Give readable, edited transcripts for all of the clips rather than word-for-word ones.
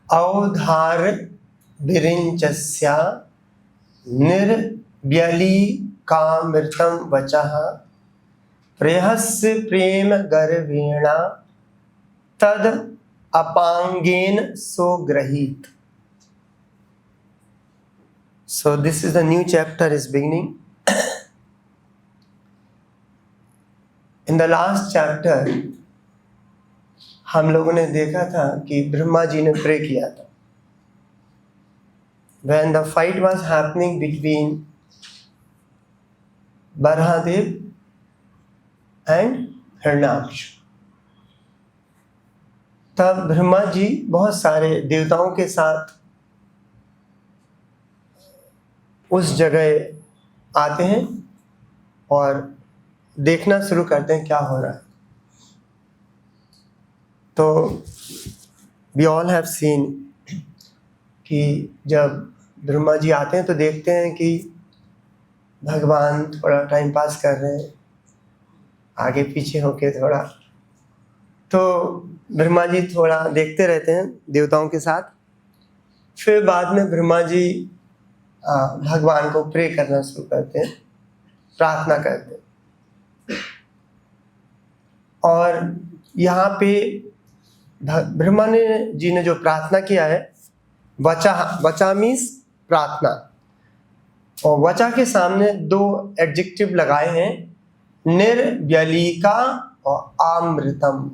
अवधार विरिञ्चस्या निर्व्यलीकामृतं वचः प्रेयस्य प्रेम गर्वेणा तद अपांगेन सोगृहीत. So this is the new chapter is beginning. In the last chapter हम लोगों ने देखा था कि ब्रह्मा जी ने प्रे किया था. When the fight was happening between Barahadev and Hiranyaksha, तब ब्रह्मा जी बहुत सारे देवताओं के साथ उस जगह आते हैं और देखना शुरू करते हैं क्या हो रहा है. तो we all have seen कि जब ब्रह्मा जी आते हैं तो देखते हैं कि भगवान थोड़ा टाइम पास कर रहे हैं आगे पीछे होके थोड़ा. तो ब्रह्मा जी थोड़ा देखते रहते हैं देवताओं के साथ. फिर बाद में ब्रह्मा जी भगवान को प्रे करना शुरू करते हैं, प्रार्थना करते हैं. और यहाँ पे ब्रह्मा जी ने जो प्रार्थना किया है, वचा मीन्स प्रार्थना, और वचा के सामने दो एडजेक्टिव लगाए हैं, निर्व्यलीका और अमृतम.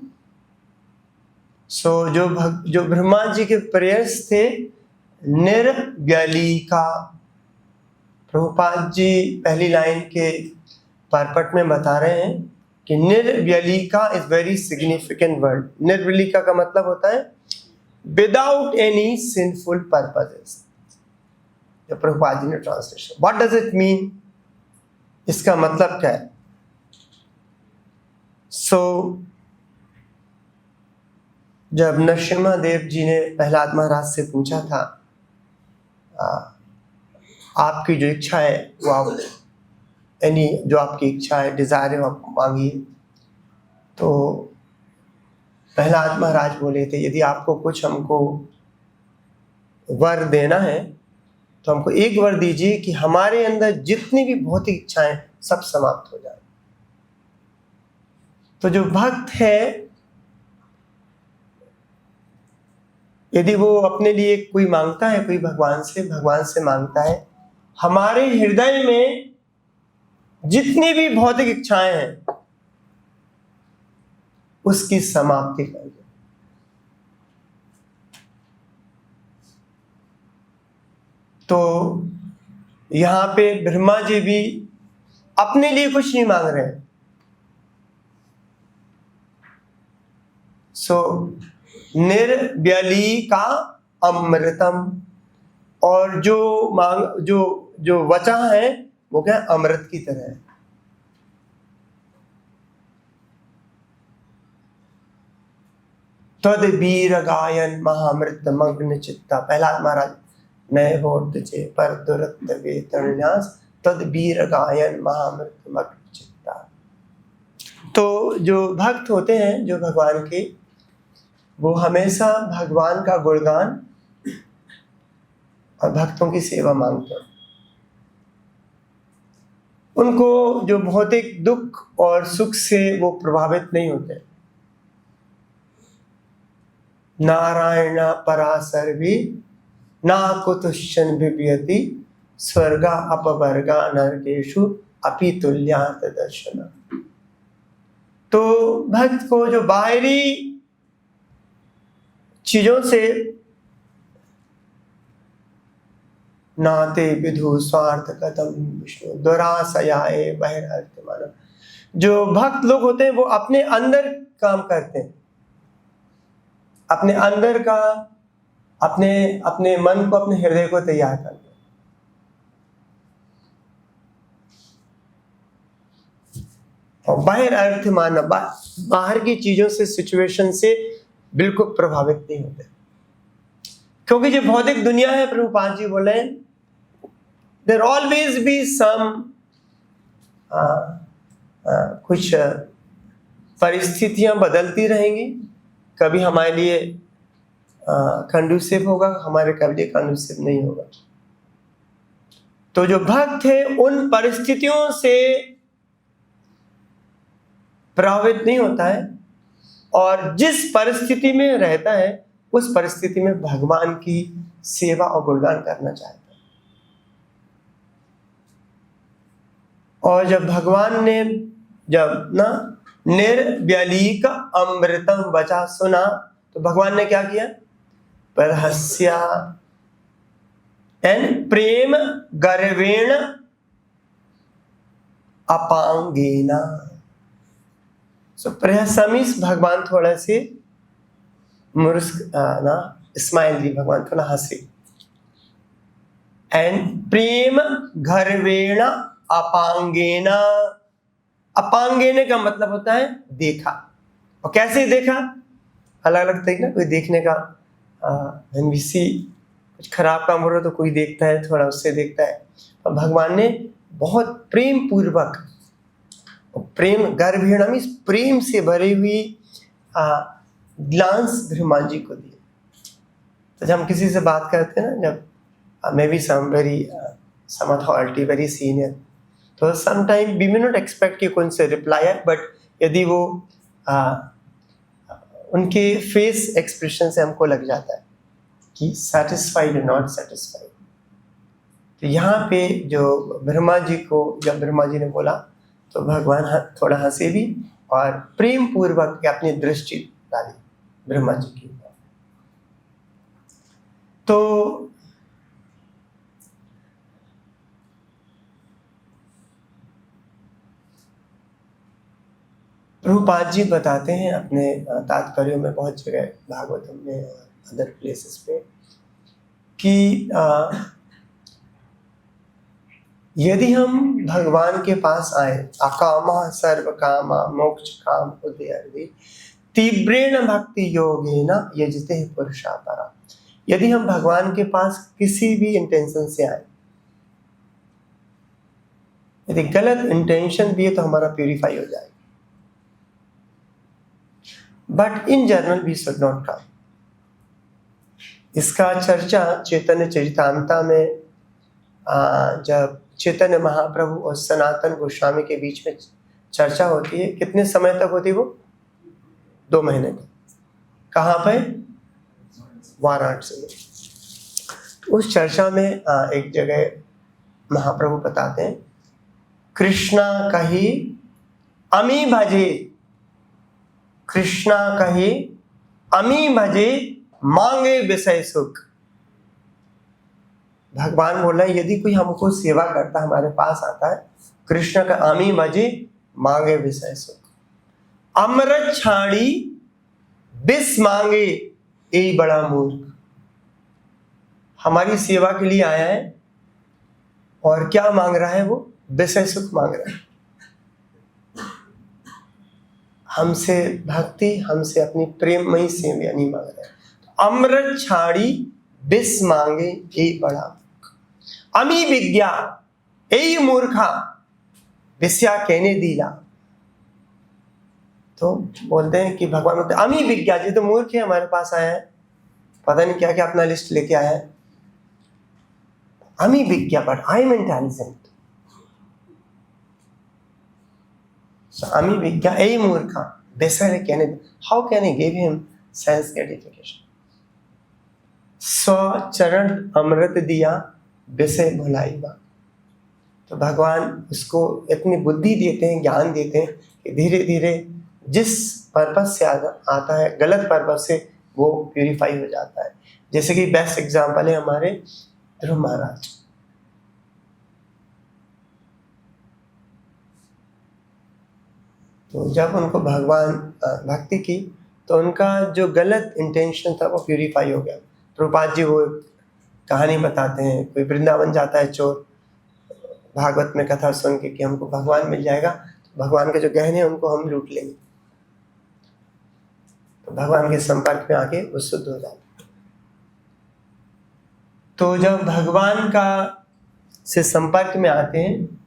सो जो ब्रह्मा जी के प्रेयर्स थे निर्व्यलीका. प्रभुपाद जी पहली लाइन के परपट में बता रहे हैं कि निर्व्यलीका इज वेरी सिग्निफिकेंट वर्ड. निर्व्यलीका का मतलब होता है विदाउट एनी सिंफुल पर्पसेस. जो प्रभुपाद जी ने translation, what does it mean, इसका मतलब क्या है. सो जब नरसिम्हा देव जी ने प्रहलाद महाराज से पूछा था आपकी जो इच्छा है वो आप जो आपकी इच्छा है, डिजायर है, वो आप मांगिए. तो प्रहलाद महाराज बोले थे यदि आपको कुछ हमको वर देना है तो हमको एक वर दीजिए कि हमारे अंदर जितनी भी भौतिक इच्छाएं सब समाप्त हो जाए. तो जो भक्त है यदि वो अपने लिए कोई मांगता है, कोई भगवान से मांगता है, हमारे हृदय में जितनी भी भौतिक इच्छाएं हैं उसकी समाप्ति कर दो. तो यहां पे ब्रह्मा जी भी अपने लिए कुछ नहीं मांग रहे हैं. सो निर्व्यलीका अमृतम, और जो वचा है वो क्या अमृत की तरह है. तद वीर गायन महामृत मग्न चित्ता. प्रहलाद महाराज नए होत जे पर दुरत वेतन्यास तद वीर गायन महामृत मग्न चित्ता. तो जो भक्त होते हैं जो भगवान के, वो हमेशा भगवान का गुणगान और भक्तों की सेवा मांगते हैं. उनको जो भौतिक दुख और सुख से वो प्रभावित नहीं होते. नारायण परा सर्वी ना कुतुश्चन बिभ्यति स्वर्गा अपवर्गा नरकेषु अपि तुल्यार्थ दर्शन. तो भक्त को जो बाहरी चीजों से नाते विधु स्वार्थ कदम विष्णु दुराशयाए बहिर्थ मानव. जो भक्त लोग होते हैं वो अपने अंदर काम करते हैं, अपने अंदर का, अपने मन को, अपने हृदय को तैयार करते हैं. और बाहर अर्थ मानव, बाहर की चीजों से, सिचुएशन से बिल्कुल प्रभावित नहीं होते. क्योंकि जो भौतिक दुनिया है, प्रभुपाद जी बोले देयर ऑलवेज बी सम कुछ परिस्थितियां बदलती रहेंगी. कभी हमारे लिए कंडूसिव होगा, हमारे कभी कंडूसिव नहीं होगा। तो जो भक्त है उन परिस्थितियों से प्रभावित नहीं होता है, और जिस परिस्थिति में रहता है उस परिस्थिति में भगवान की सेवा और गुणगान करना चाहता है। और जब भगवान ने जब ना निर्व्यलीक अमृतम वचा सुना, तो भगवान ने क्या किया? परहस्या एंड प्रेम गर्वेण अपांगेना। प्रहसमीस भगवान थोड़ा से मुस्क ना स्माइल दी, भगवान थोड़ा हंसे। एंड प्रेम गर्वेण अपांगेना। अपांगेने का मतलब होता है देखा। और कैसे देखा? अलग अलग तरीके ना, कोई देखने का कुछ खराब काम हो रहा है तो कोई देखता है, थोड़ा उससे देखता है। और भगवान ने बहुत प्रेम पूर्वक, प्रेम गर्भीण मीन्स प्रेम से भरी हुई ग्लांस ब्रह्मा जी को दिए। तो जब हम किसी से बात करते हैं ना, जब may be some very some authority very senior, तो sometime we may not expect कि कौन से रिप्लाई है, बट यदि वो उनके फेस एक्सप्रेशन से हमको लग जाता है कि सेटिस्फाइड और नॉट सेटिस्फाइड। तो यहाँ पे जो ब्रह्मा जी को, जब ब्रह्मा जी ने बोला तो भगवान थोड़ा हंसे भी और प्रेम पूर्वक अपनी दृष्टि डाली ब्रह्मा जी की। तो प्रभुपाद जी बताते हैं अपने तात्पर्यों में, बहुत जगह भागवतम में और अदर प्लेसेस पे, कि यदि हम भगवान के पास आए, अकामा सर्व कामा मोक्ष काम उदयर्दि तीव्रेण भक्ति योगेन यजते पुरुषा परा। यदि हम भगवान के पास किसी भी इंटेंशन से आए, यदि गलत इंटेंशन भी है तो हमारा प्यूरिफाई हो जाएगा, but in general we should not come. इसका चर्चा चैतन्य चरितामृता में जब चैतन्य महाप्रभु और सनातन गोस्वामी के बीच में चर्चा होती है, कितने समय तक होती है वो? 2 महीने तक। कहाँ पे? वाराणसी में। उस चर्चा में एक जगह महाप्रभु बताते हैं, कृष्णा कही अमी भजे, कृष्णा कही अमी भजे मांगे विषय सुख। भगवान बोल रहे हैं, यदि कोई हमको सेवा करता, हमारे पास आता है, कृष्ण का आमी भजे मांगे विषय सुख। अमृत छाड़ी विष मांगे यही बड़ा मूर्ख। हमारी सेवा के लिए आया है और क्या मांग रहा है वो? विषय सुख मांग रहा है। हमसे भक्ति, हमसे अपनी प्रेममयी सेवा नहीं मांग रहा है। तो अमृत छाड़ी विष मांगे यही बड़ा मूर्ख। अमी विद्या यही मूर्खा विषया कहने दीला। तो बोलते हैं कि भगवान बोलते हैं अमी विज्ञा, जी तो मूर्ख है, हमारे पास आया है, पता नहीं क्या क्या अपना लिस्ट लेके आया है। अमी विज्ञा, बट आई एम इंटेलिजेंट। अमी विज्ञा यही मूर्खा विषय कहने, how can I give him sense gratification. स्वचरण अमृत दिया विषय भुलाई बा। तो भगवान उसको इतनी बुद्धि देते हैं, ज्ञान देते हैं कि धीरे धीरे जिस पर्पस से आता है, गलत पर्पस से, वो प्यूरिफाई हो जाता है। जैसे कि बेस्ट एग्जांपल है हमारे ध्रुव महाराज। तो जब उनको भगवान भक्ति की तो उनका जो गलत इंटेंशन था वो प्यूरिफाई हो गया। प्रभुपाद जी वो कहानी बताते हैं, कोई वृंदावन जाता है चोर, भागवत में कथा सुन के कि हमको भगवान मिल जाएगा, तो भगवान के जो गहने हैं उनको हम लूट लेंगे। तो भगवान के संपर्क में आके वो शुद्ध हो जाता। तो जब भगवान का से संपर्क में आते हैं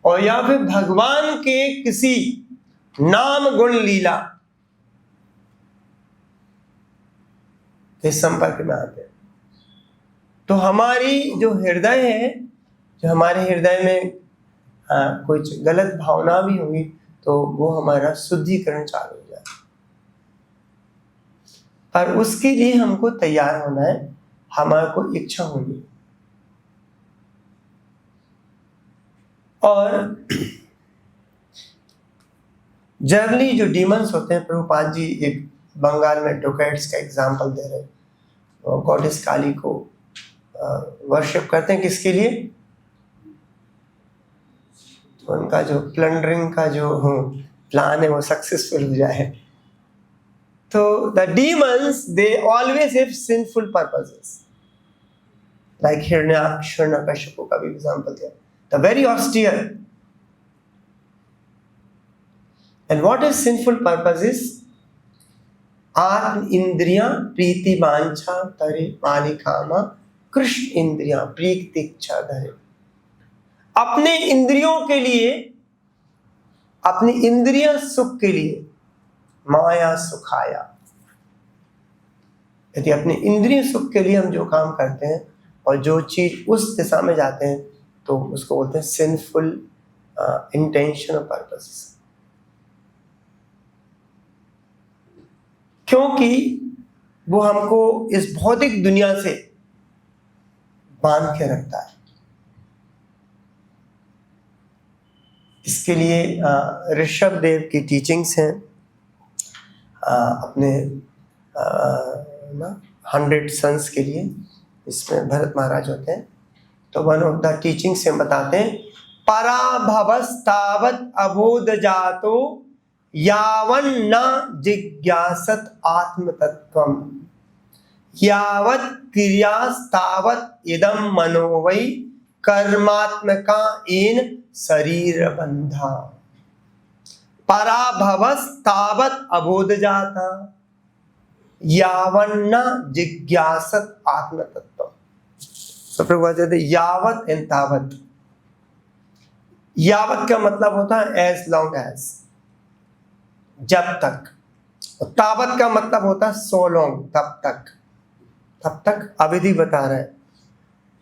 और या फिर भगवान के किसी नाम गुण लीला के संपर्क में आते हैं। तो हमारी जो हृदय है, जो हमारे हृदय में कुछ गलत भावना भी हुई तो वो हमारा शुद्धिकरण चालू हो जाए। पर उसके लिए हमको तैयार होना है, हमारे को इच्छा होनी है। और जनरली जो डीमंस होते हैं, प्रभुपाद जी एक बंगाल में डोकैट्स का एग्जाम्पल दे रहे हैं। गॉडेस काली को वर्शिप करते हैं, किसके लिए? तो उनका जो प्लंडरिंग का जो प्लान है वो सक्सेसफुल हो जाए। तो the demons they always have sinful purposes, like Hiranyakashyap का भी एग्जांपल दिया, the very austere. And what is sinful purposes? आत्म इंद्रियां प्रीति वांछा तरे मानि कामा कृष्ण इंद्रियां प्रीति इच्छा धरे। अपने इंद्रियों के लिए, अपनी इंद्रिय सुख के लिए माया सुखाया। यदि अपने इंद्रिय सुख के लिए हम जो काम करते हैं और जो चीज उस दिशा में जाते हैं तो उसको बोलते हैं सिंफुल इंटेंशन और पर्पस। क्योंकि वो हमको इस भौतिक दुनिया से बांध के रखता है। इसके लिए ऋषभ देव की टीचिंग्स हैं, अपने 100 सन्स के लिए। इसमें भरत महाराज होते हैं, तो वन ऑफ द टीचिंग से बताते हैं, पराभवस्तावत अबोध जातो यावन न जिज्ञासत आत्म तत्वम यावत क्रियास्तावत इदम मनो वै कर्मात्मका एन शरीर बंधा। पराभवस्तावत अबोध जाता यावन न जिज्ञासत आत्म तत्व। तो प्रभु कहते यावत एंड तावत। यावत का मतलब होता है एज लॉन्ग एज, जब तक। और तावत का मतलब होता है सो लॉन्ग, तब तक। तब तक अवधि बता रहा है,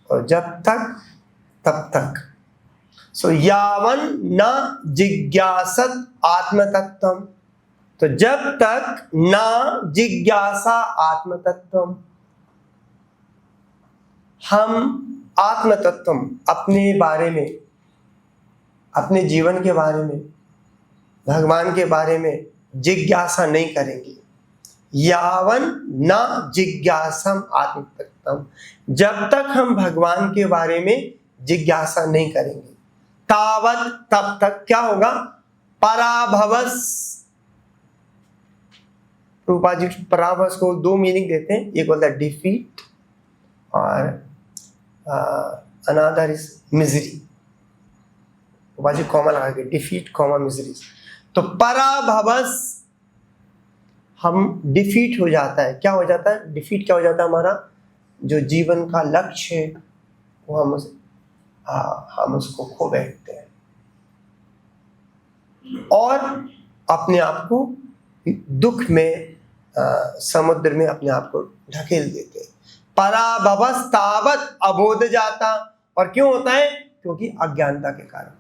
और जब तक तब तक। सो यावन न जिज्ञासत आत्म तत्वम, तो जब तक न जिज्ञासा आत्म तत्वम, हम आत्म तत्वम अपने बारे में, अपने जीवन के बारे में, भगवान के बारे में जिज्ञासा नहीं करेंगे। यावन न जिज्ञासम आत्म तत्वम, जब तक हम भगवान के बारे में जिज्ञासा नहीं करेंगे, तावत तब तक क्या होगा? पराभवस। प्रभुपाद जी पराभवस को 2 मीनिंग देते हैं, एक बोलता है डिफीट और another is misery. Prabhupada ji comma लगा के डिफीट कॉमा मिजरी। तो पराभवस, हम डिफीट हो जाता है। क्या हो जाता है? डिफीट क्या हो जाता है? हमारा जो जीवन का लक्ष्य है वो हम उसको खो बैठते हैं और अपने आप को दुख में, समुद्र में अपने आप को ढकेल देते हैं। पराभवस तावत अबोध जाता। और क्यों होता है? क्योंकि अज्ञानता के कारण।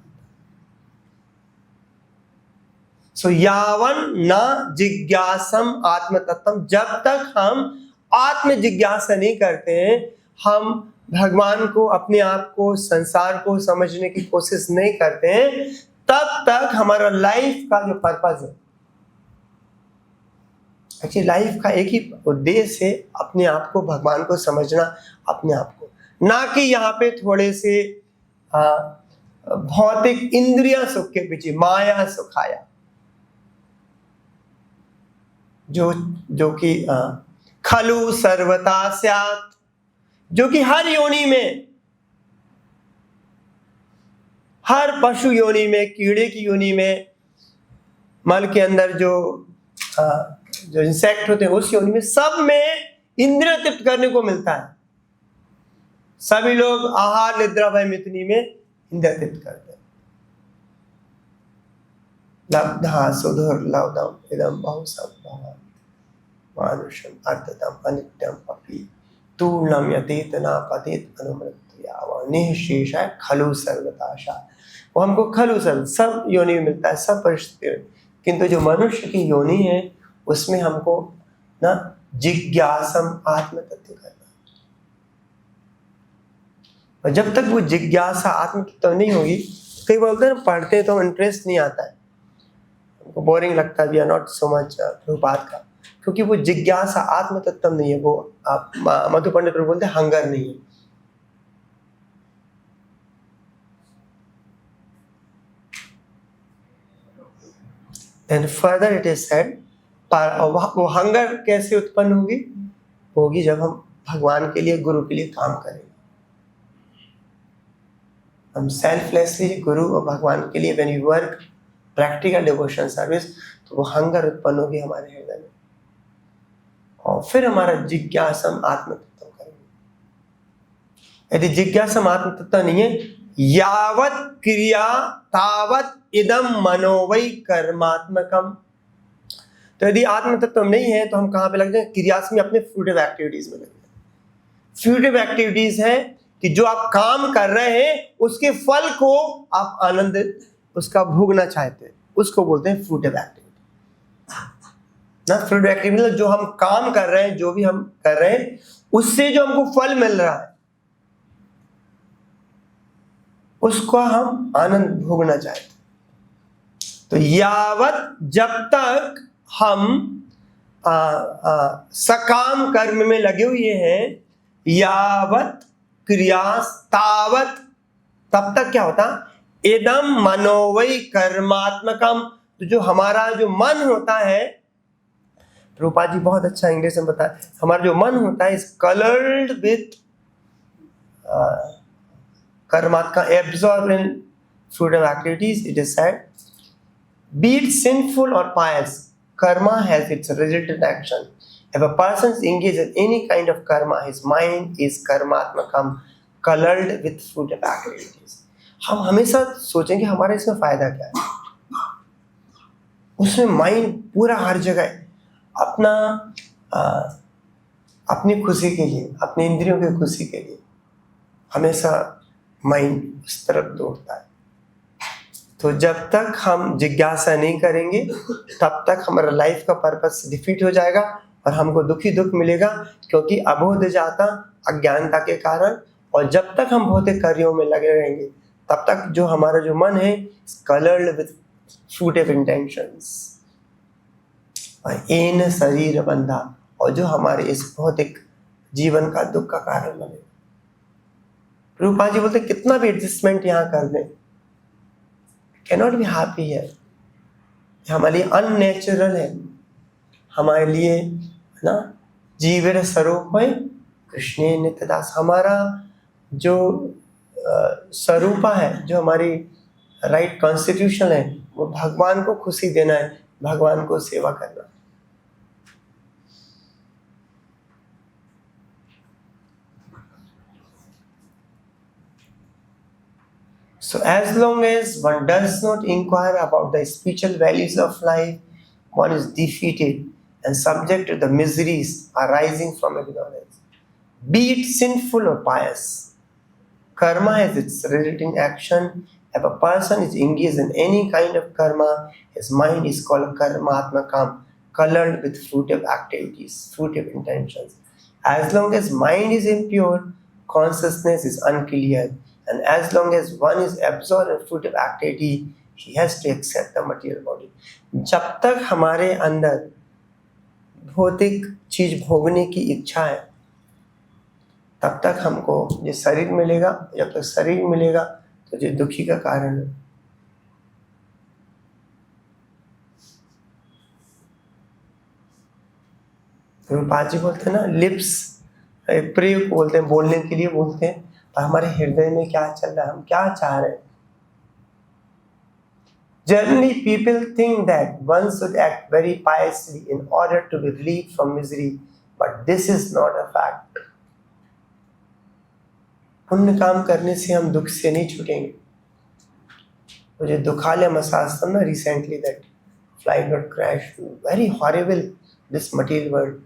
सो यावन न जिज्ञासम आत्म तत्वम, जब तक हम आत्म जिज्ञासा नहीं करते हैं, हम भगवान को, अपने आप को, संसार को समझने की कोशिश नहीं करते हैं, तब तक हमारा लाइफ का जो पर्पस है, एक्चुअली लाइफ का एक ही उद्देश्य है, अपने आप को, भगवान को समझना, अपने आप को, ना कि यहाँ पे थोड़े से भौतिक इंद्रिया सुख के पीछे माया सुखाया, जो कि खलु सर्वता स्यात्, जो कि हर योनि में, हर पशु योनि में, कीड़े की योनि में, मल के अंदर जो इंसेक्ट होते हैं उस योनि में, सब में इंद्रिय तृप्त करने को मिलता है। सभी लोग आहार निद्रा भय मिथुनी में इंद्रिय तृप्त करते हैं। लब्धा सुधुर्लभम इदं बहु संभवम् मानुषम अर्धतम अनित्यम अपि तूर्णम यतेतना पतित अनुमृत्या व निःशेषा खलु सर्वताशा। वो हमको खलु सर्व सब योनि में मिलता है, सब परिस्थिति में, किंतु जो मनुष्य की योनि है उसमें हमको ना जिज्ञासम आत्म तत्व करना। और जब तक वो जिज्ञासा आत्म तत्व नहीं होगी, कई बोलते हैं पढ़ते हैं तो इंटरेस्ट नहीं आता है, हमको बोरिंग लगता है, we are not so much Prabhupada का, क्योंकि वो जिज्ञासा आत्म तत्व नहीं है। वो आप मधु पंडित बोलते हैं हंगर नहीं है। And further it is said, वो हंगर कैसे उत्पन्न होगी जब हम भगवान के लिए, गुरु के लिए काम करेंगे। हम सेल्फलेसली गुरु और भगवान के लिए when you work practical devotion service, तो वो हंगर उत्पन्न होगी हमारे हृदय में, और फिर हमारा जिज्ञासम आत्म तत्व करेंगे। यदि जिज्ञासम आत्म तत्व नहीं है, यावत क्रिया तावत इदम मनोवै कर्मात्मकम। तो यदि आत्म तत्व नहीं है तो हम कहाँ पे लग जाए? क्रियास में, अपने फ्रूटिव एक्टिविटीज में लग जाए। फ्रूटिव एक्टिविटीज है कि जो आप काम कर रहे हैं उसके फल को आप आनंद उसका भोगना चाहते हैं, उसको बोलते हैं फ्रूटिव एक्टिविटी ना। फ्रूटिव एक्टिविटी मतलब जो हम काम कर रहे हैं, जो भी हम कर रहे हैं उससे जो हमको फल मिल रहा है उसको हम आनंद भोगना चाहते हैं। तो यावत, जब तक हम सकाम कर्म में लगे हुए हैं, यावत क्रियास तावत, तब तक क्या होता? इदम मनोवै कर्मात्मकम। तो जो हमारा जो मन होता है, प्रभुपाद जी बहुत अच्छा इंग्लिश में बताया, हमारा जो मन होता है इज कलर्ड विथ कर्मात्मा, absorb in fruitive activities. It is said, be it sinful or pious, karma has its resultant action. If a person is engaged in any kind of karma, his mind is karmatmakam, colored with fruitive activities. हम हमेशा सोचेंगे हमारे इसमें फायदा क्या है, उसमें mind पूरा हर जगह अपना अपनी खुशी के लिए, अपनी इंद्रियों की खुशी के लिए हमेशा माइंड उस तरफ दौड़ता है। तो जब तक हम जिज्ञासा नहीं करेंगे तब तक हमारा लाइफ का पर्पस डिफीट हो जाएगा और हमको दुख मिलेगा, क्योंकि अबोध जाता अज्ञानता के कारण। और जब तक हम भौतिक कार्यों में लगे रहेंगे तब तक जो हमारा जो मन है कलर्ड विथ फ्रूटिव इंटेंशंस, और एन शरीर बंधा, और जो हमारे इस भौतिक जीवन का दुख का कारण बनेगा। प्रभुपाद जी बोलते कितना भी एडजस्टमेंट यहाँ कर दें, cannot be happy है, हमारे लिए अननेचुरल है, हमारे लिए ना जीवेर स्वरूप है कृष्णे नित्यदास। हमारा जो स्वरूप है, जो हमारी राइट कॉन्स्टिट्यूशन है, वो भगवान को खुशी देना है, भगवान को सेवा करना। So as long as one does not inquire about the spiritual values of life, one is defeated and subject to the miseries arising from ignorance. Be it sinful or pious, karma has its resulting action. If a person is engaged in any kind of karma, his mind is called karmatmakam, colored with fruitive activities, fruitive intentions. As long as mind is impure, consciousness is unclear. And as long as one is absorbed in fruitive activity, he has to accept the material body. जब तक हमारे अंदर भौतिक चीज भोगने की इच्छा है तब तक हमको ये शरीर मिलेगा। जब तक शरीर मिलेगा तो ये दुखी का कारण है। प्रभुपाद जी बोलते हैं ना, लिप्स प्रयोग बोलते हैं, बोलने के लिए बोलते हैं, और हमारे हृदय में क्या चल रहा है, हम क्या चाह रहे हैं। Generally, people think that one should act very piously in order to be relieved from misery, but this is not a fact. पुण्य काम करने से हम दुख से नहीं छूटेंगे। मुझे दुखालय मसाज था ना recently, that flight got crashed, very horrible this material world,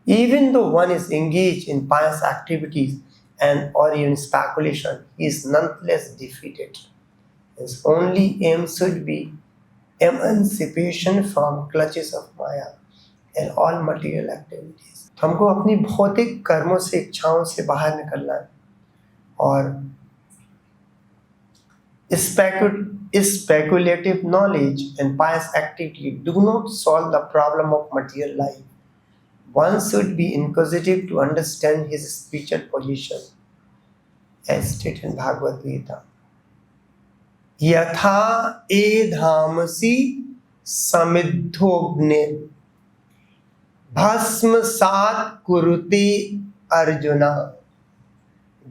Even though one is engaged in pious activities and or even speculation, he is nonetheless defeated. His only aim should be emancipation from clutches of Maya and all material activities. तो हमको अपनी भौतिक कर्मों से, इच्छाओं से बाहर निकलना है, और speculative knowledge and pious activity do not solve the problem of material life. One should be inquisitive to understand his spiritual position, as stated in Bhagavad Gita. यथा एधामसि समिद्धोऽग्ने भस्मसात् कुरुते अर्जुन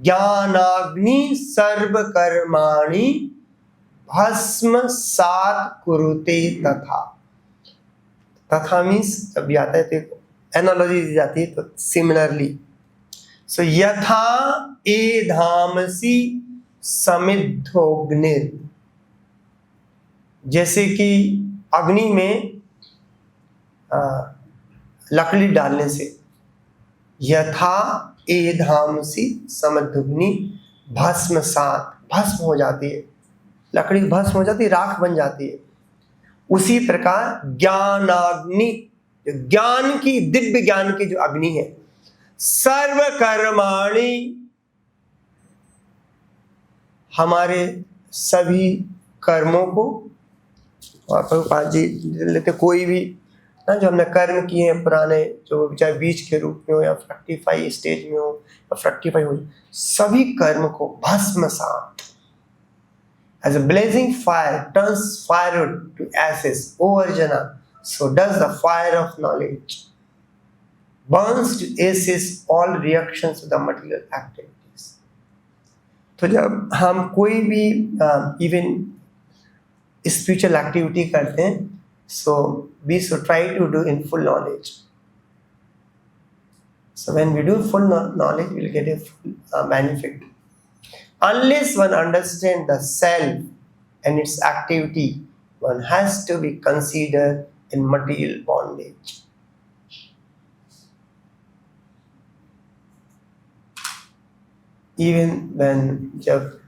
ज्ञानाग्नि सर्वकर्माणि भस्मसात् कुरुते तथा. तथा मीन्स जब भी आता है तो एनालॉजी दी जाती है, तो सिमिलरली. सो यथा एधामसि समिद्धोऽग्निर्, जैसे कि अग्नि में लकड़ी डालने से, यथा एधामसि समिद्धोऽग्नि भस्मसात्, भस्म हो जाती है, लकड़ी भस्म हो जाती है, राख बन जाती है. उसी प्रकार ज्ञानाग्नि, ज्ञान की, दिव्य ज्ञान की जो अग्नि है, सर्व कर्माणि, हमारे सभी कर्मों को, और प्रभुपाद जी लेते कोई भी ना जो हमने कर्म किए हैं पुराने, जो चाहे बीज के रूप में हो या फ्रक्टिफाई स्टेज में हो या फ्रक्टिफाई हो, सभी कर्म को भस्मसात. As a blazing fire turns firewood to ashes, O Arjuna, so does the fire of knowledge burns to ashes all reactions to the material activities. तो जब हम कोई भी इवन स्पिरिचुअल एक्टिविटी करते हैं, so we should try to do in full knowledge. So when we do full knowledge, we will get a full benefit. Unless one understands the self and its activity, one has to be considered in material bondage. Even when जब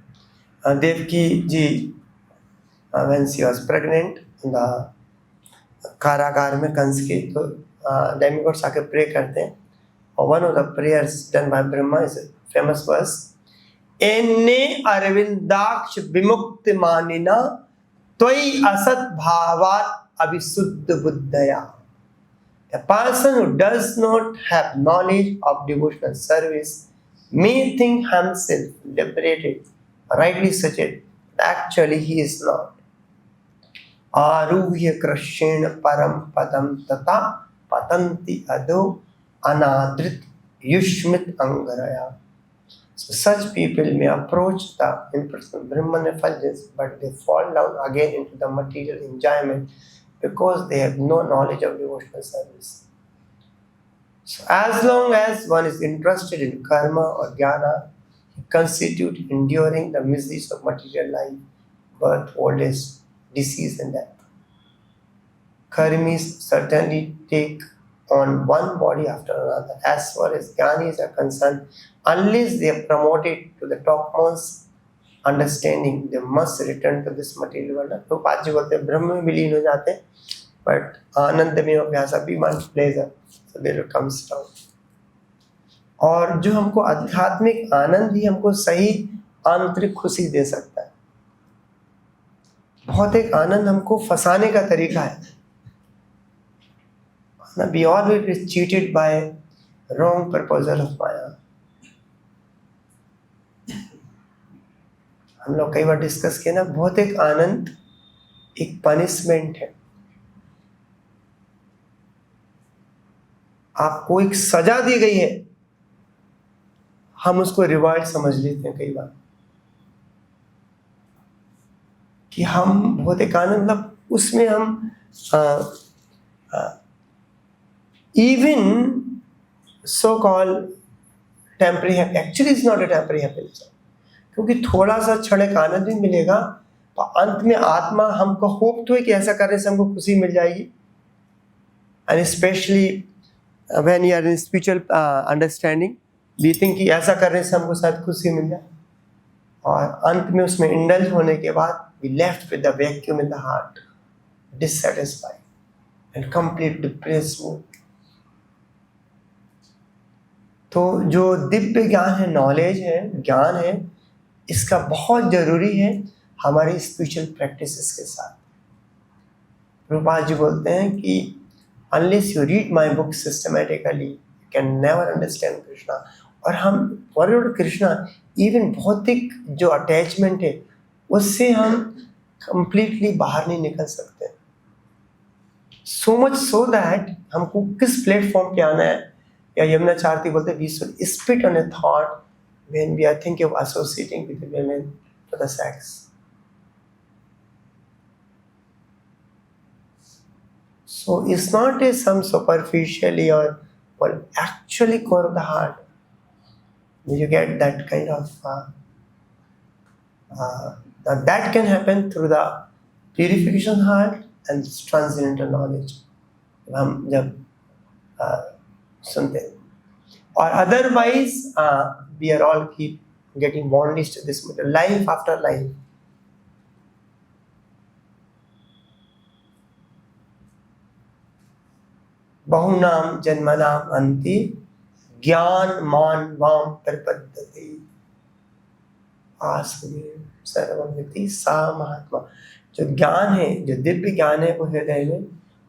देवकी जी when she was pregnant in the कारागार में कंस के, तो demigods आके pray करते हैं, और one of the prayers done by Brahma is a famous verse, एन्ने अरविंदाक्ष विमुक्त मानिना त्वयि असत भावात अभिशुद्ध बुद्धया. A person who does not have knowledge of devotional service may think himself liberated, rightly such actually he is not. आरूह्य कृष्णेन परम पदम तथा पतंति अधो अनादृत युष्मित अंगरया. So such people may approach the impersonal Brahman effulgence, but they fall down again into the material enjoyment because they have no knowledge of devotional service. So as long as one is interested in karma or jnana, he constitutes enduring the miseries of material life, birth, old age, disease and death. Karmis certainly take on one body after another. As far as jnanis are concerned, unless they are promoted to the topmost understanding, they must return to this material world. तो पांच बोलते हैं ब्रह्म में विलीन हो जाते हैं, but आनंद में अभ्यास भी मन pleasure, so they will come down. और जो हमको आध्यात्मिक आनंद ही हमको सही आंतरिक खुशी दे सकता है. भौतिक आनंद हमको फंसाने का तरीका है. We always get cheated by wrong proposal of Maya. हम लोग कई बार डिस्कस किए ना, भौतिक आनंद एक पनिशमेंट है. आपको एक सजा दी गई है, हम उसको रिवार्ड समझ लेते हैं कई बार, कि हम भौतिक आनंद मतलब उसमें हम even so-called temporary happiness, actually it's not a temporary happiness, क्योंकि थोड़ा सा क्षणिक आनंद भी मिलेगा, तो अंत में आत्मा हमको होप तो है कि ऐसा करने से हमको खुशी मिल जाएगी. And specially when you are in spiritual understanding we think कि ऐसा करने से हमको शायद खुशी मिल जाए, और अंत में उसमें इंडल्ज होने के बाद we left with the vacuum in the heart, dissatisfied and complete depress mood. तो जो दिव्य ज्ञान है, नॉलेज है, ज्ञान है, इसका बहुत जरूरी है हमारी स्पिरिचुअल प्रैक्टिसेस के साथ। प्रभुपाद जी बोलते हैं कि unless you read my book systematically you can never understand Krishna. और हम फॉरवर्ड कृष्णा इवन भौतिक जो अटैचमेंट है उससे हम कंप्लीटली बाहर नहीं निकल सकते। सो मच सो दैट हमको किस प्लेटफॉर्म पे आना है, या यमुनाचार्य बोलते हैं we should spit on a thought when we are thinking of associating with women for the sex। So it's not a some superficially or actually core of the heart. You get that kind of that can happen through the purification heart and transcendental knowledge। हम जब सुनते हैं, और otherwise we are all keep getting bondage to this matter, life after life। बहुनाम जन्मनाम अंति ज्ञान मान वाम प्रपद्यते आसुदेव सर्वमिति सा महात्मा। जो ज्ञान है, जो दिव्य ज्ञान है, वो हृदय में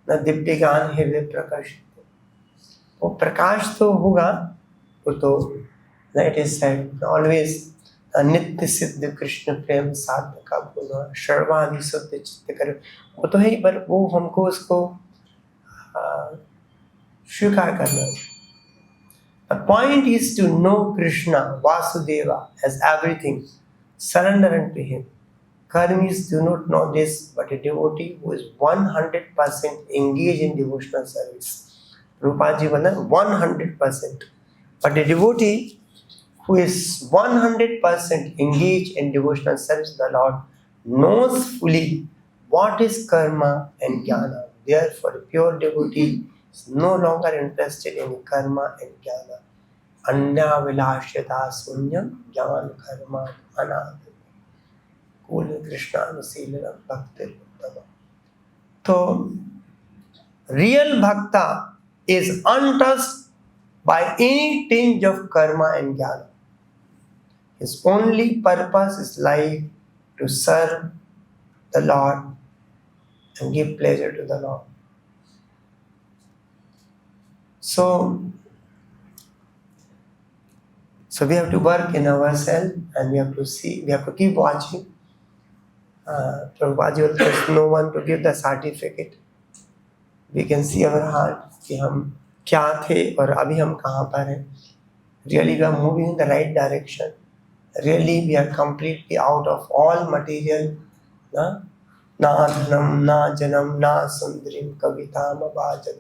न दिव्य ज्ञान हृदय प्रकाशित, वो प्रकाश तो होगा, वो तो इट इज सेड ऑलवेज नित्य सिद्ध कृष्ण प्रेम साध्य का गुण सर्वादि शुद्ध चित्त कर, वो तो है ही, पर वो हमको उसको स्वीकार करना। The point is to know Krishna, Vasudeva as everything, surrender unto him। Karmis do not know this, but a devotee who is 100% engaged in devotional service। Prabhupada ji बोला 100%, but a devotee who is 100% engaged in devotional service to the Lord knows fully what is karma and jnana। Therefore, a pure devotee is no longer interested in karma and jnana। अन्याविलाष्यता शून्यम ज्ञान कर्म अनाद कुल कृष्णानुशीलनम भक्तिरुत्तम। तो real भक्ता is untouched by any tinge of karma and jnana। His only purpose is life to serve the Lord and give pleasure to the Lord। So we have to work in ourselves, and we have to see, we have to keep watching। Prabhupada, there's no one to give the certificate। We can see our heart कि हम क्या थे और अभी हम कहाँ पर हैं। Really we are moving in the right direction। Really we are completely out of all material, ना धनम ना जनम ना सुंदरीम कविता मबाजन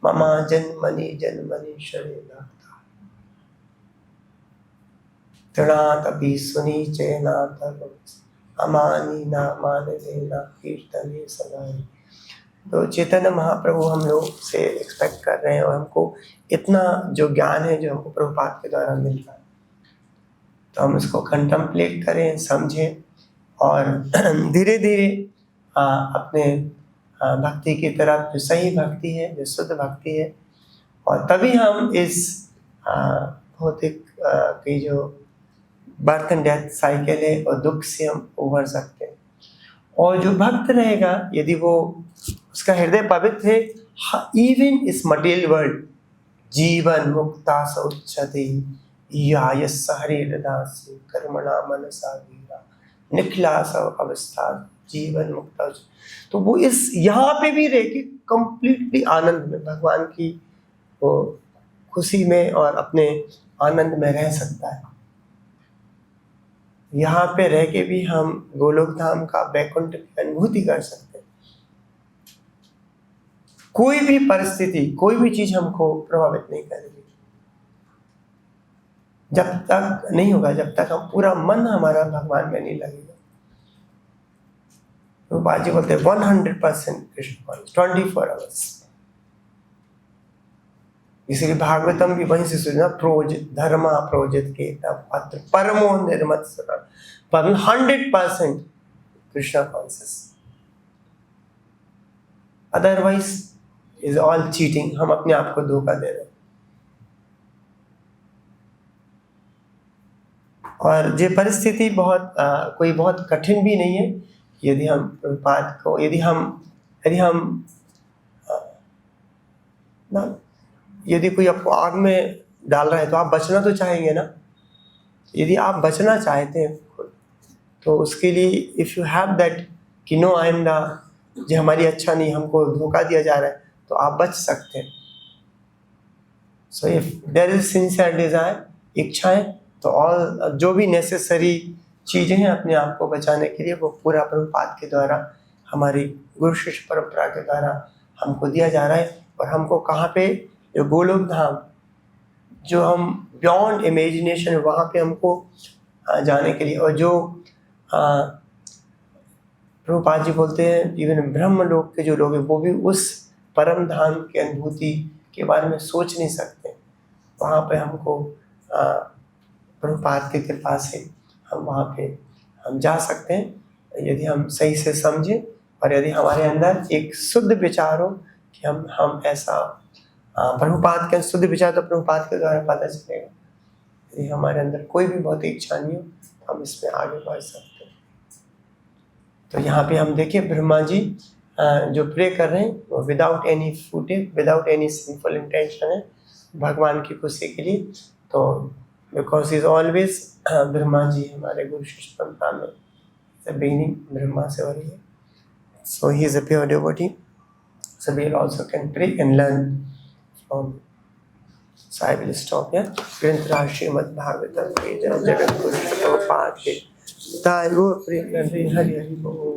ममा जन्मनि जन्मनि शरीरा तृणातपि सुनी चेनाथ अमानी ना मान देना कीर्तने सदाई। तो चैतन्य महाप्रभु हम लोग से एक्सपेक्ट कर रहे हैं, और हमको इतना जो ज्ञान है जो हमको प्रभुपाद के द्वारा मिल रहा है, तो हम इसको कंटेम्पलेट करें, समझें, और धीरे धीरे अपने भक्ति की तरफ, जो सही भक्ति है, जो शुद्ध भक्ति है, और तभी हम इस भौतिक की जो बर्थ एंड डेथ साइकिल है और दुख से हम उभर सकते हैं। और जो भक्त रहेगा, यदि वो उसका हृदय पवित्र है, इवन इस मटेरियल वर्ल्ड जीवन मुक्ता सौच्छते यायस हरिदासी कर्मणा मनसा वीरा निखिला सब अवस्था जीवन मुक्ता, तो वो इस यहाँ पे भी रह के कंप्लीटली आनंद में, भगवान की वो खुशी में और अपने आनंद में रह सकता है। यहाँ पे रह के भी हम गोलोक धाम का वैकुंठ की अनुभूति कर सकते हैं। कोई भी परिस्थिति, कोई भी चीज हमको प्रभावित नहीं करेगी, जब तक नहीं होगा, जब तक हम पूरा मन हमारा भगवान में नहीं लगेगा। तो बाजी बोलते हैं 100% कृष्ण 24 आवर्स। इसलिए भागवतम भी वहीं से सुना, प्रोजित धर्मा प्रोजित के पात्र परमो निर्मत सरल, पर 100% Krishna conscious, otherwise is all cheating, हम अपने आप को धोखा दे रहे हैं। और ये परिस्थिति बहुत कोई बहुत कठिन भी नहीं है। यदि हम प्रभुपाद को यदि हम यदि कोई आपको आग में डाल रहा है तो आप बचना तो चाहेंगे ना। यदि आप बचना चाहते हैं तो उसके लिए इफ़ यू हैव दैट कि नो आई एम द, जो हमारी अच्छा नहीं, हमको धोखा दिया जा रहा है, तो आप बच सकते हैं। So if there is sincere desire, इच्छाएं, तो ऑल जो भी नेसेसरी चीज़ें हैं अपने आप को बचाने के लिए, वो पूरा प्रभुपाद के द्वारा, हमारी गुरु शिष्य परंपरा के द्वारा हमको दिया जा रहा है। और हमको कहाँ पे, जो गोलोक धाम, जो हम बियॉन्ड इमेजिनेशन, वहाँ पे हमको जाने के लिए, और जो प्रभुपाद जी बोलते हैं इवन ब्रह्म लोक के जो लोग हैं वो भी उस परम धाम की अनुभूति के बारे में सोच नहीं सकते। वहाँ पे हमको प्रभुपाद की कृपा से हम वहाँ पे हम जा सकते हैं, यदि हम सही से समझें और यदि हमारे अंदर एक शुद्ध विचार हो कि हम ऐसा प्रभुपाद के शुद्ध विचार तो प्रभुपाद के द्वारा पता चलेगा। यदि हमारे अंदर कोई भी बहुत इच्छा नहीं हो तो हम इसमें आगे बढ़ सकते हैं। तो यहाँ पे हम देखिए ब्रह्मा जी जो प्रे कर रहे हैं वो without any footage, without any sinful intention है, भगवान की खुशी के लिए। तो because is always Brahma ji हमारे गुरु शिष्य परंपरा में बिगिनिंग ब्रह्मा से हो रही है। So he is a pure devotee, so we also can pray and learn from. So I will stop here. ग्रंथराज श्रीमद् भागवतम के जगत गुरु प्रभुपाद के ताय गो प्रेम हरि हरि बोल।